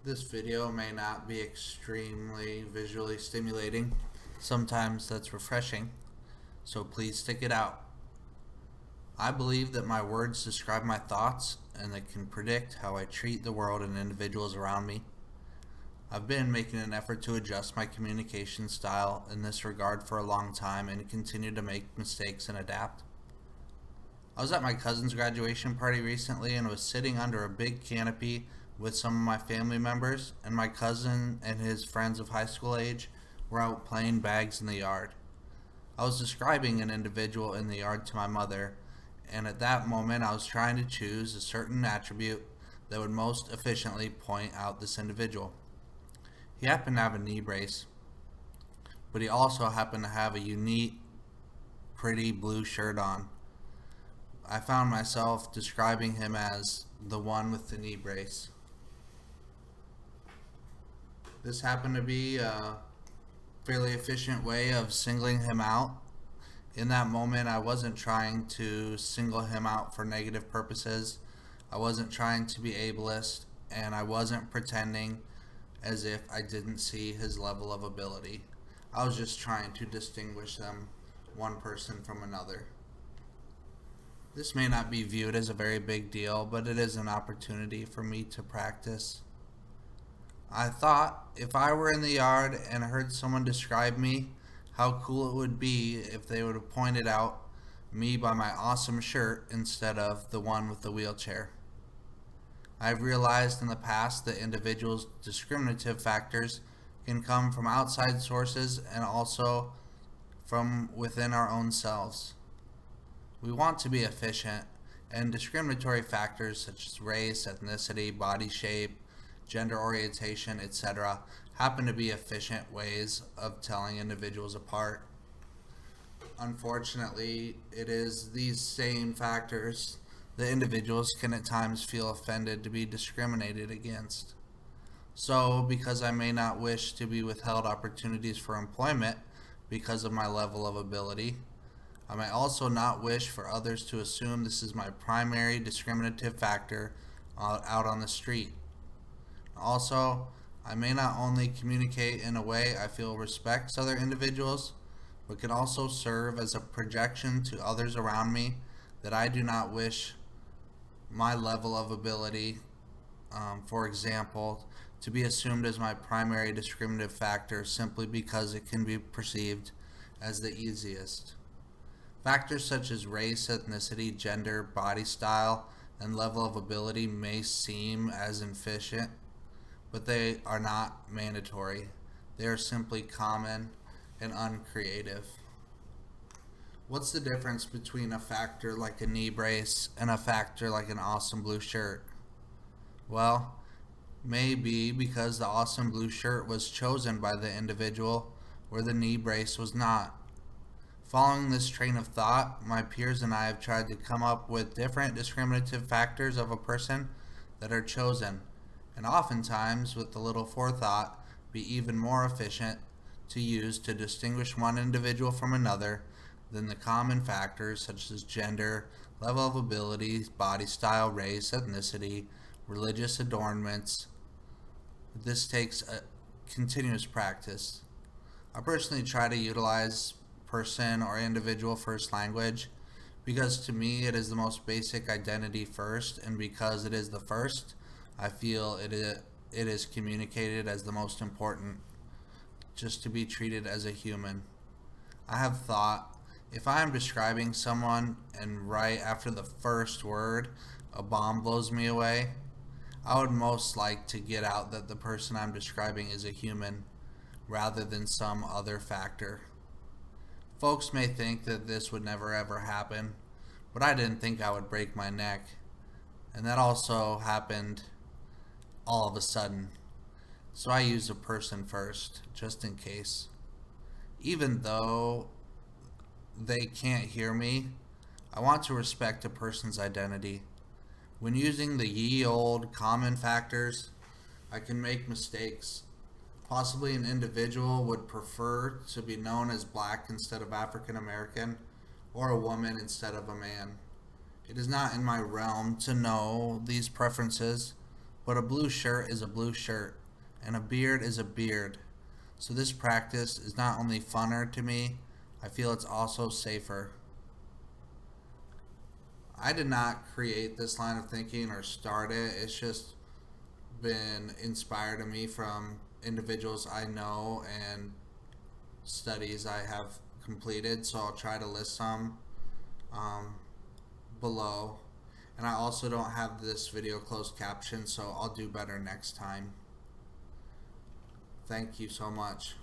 This video may not be extremely visually stimulating. Sometimes that's refreshing, so please stick it out. I believe that my words describe my thoughts and they can predict how I treat the world and individuals around me. I've been making an effort to adjust my communication style in this regard for a long time and continue to make mistakes and adapt. I was at my cousin's graduation party recently and was sitting under a big canopy with some of my family members, and my cousin and his friends of high school age were out playing bags in the yard. I was describing an individual in the yard to my mother, and at that moment I was trying to choose a certain attribute that would most efficiently point out this individual. He happened to have a knee brace, but he also happened to have a unique, pretty blue shirt on. I found myself describing him as the one with the knee brace. This happened to be a fairly efficient way of singling him out. In that moment, I wasn't trying to single him out for negative purposes. I wasn't trying to be ableist, and I wasn't pretending as if I didn't see his level of ability. I was just trying to distinguish them, one person from another. This may not be viewed as a very big deal, but it is an opportunity for me to practice. I thought if I were in the yard and heard someone describe me, how cool it would be if they would have pointed out me by my awesome shirt instead of the one with the wheelchair. I've realized in the past that individuals' discriminative factors can come from outside sources and also from within our own selves. We want to be efficient, and discriminatory factors such as race, ethnicity, body shape, gender orientation, etc. happen to be efficient ways of telling individuals apart. Unfortunately, it is these same factors that individuals can at times feel offended to be discriminated against. So, because I may not wish to be withheld opportunities for employment because of my level of ability, I may also not wish for others to assume this is my primary discriminative factor out on the street. Also, I may not only communicate in a way I feel respects other individuals, but can also serve as a projection to others around me that I do not wish my level of ability, for example, to be assumed as my primary discriminative factor simply because it can be perceived as the easiest. Factors such as race, ethnicity, gender, body style, and level of ability may seem as efficient, but they are not mandatory. They are simply common and uncreative. What's the difference between a factor like a knee brace and a factor like an awesome blue shirt? Well, maybe because the awesome blue shirt was chosen by the individual where the knee brace was not. Following this train of thought, my peers and I have tried to come up with different discriminative factors of a person that are chosen, and oftentimes, with a little forethought, be even more efficient to use to distinguish one individual from another than the common factors such as gender, level of ability, body style, race, ethnicity, religious adornments. This takes a continuous practice. I personally try to utilize person or individual first language because to me it is the most basic identity first, and because it is the first, I feel it is communicated as the most important, just to be treated as a human. I have thought, if I am describing someone and right after the first word a bomb blows me away, I would most like to get out that the person I'm describing is a human rather than some other factor. Folks may think that this would never ever happen, but I didn't think I would break my neck. And that also happened all of a sudden. So I used a person first, just in case. Even though they can't hear me, I want to respect a person's identity. When using the ye old common factors, I can make mistakes. Possibly an individual would prefer to be known as black instead of African American, or a woman instead of a man. It is not in my realm to know these preferences, but a blue shirt is a blue shirt, and a beard is a beard. So this practice is not only funner to me, I feel it's also safer. I did not create this line of thinking or start it. It's just been inspired to me from individuals I know and studies I have completed. So I'll try to list some below. And I also don't have this video closed caption, so I'll do better next time. Thank you so much.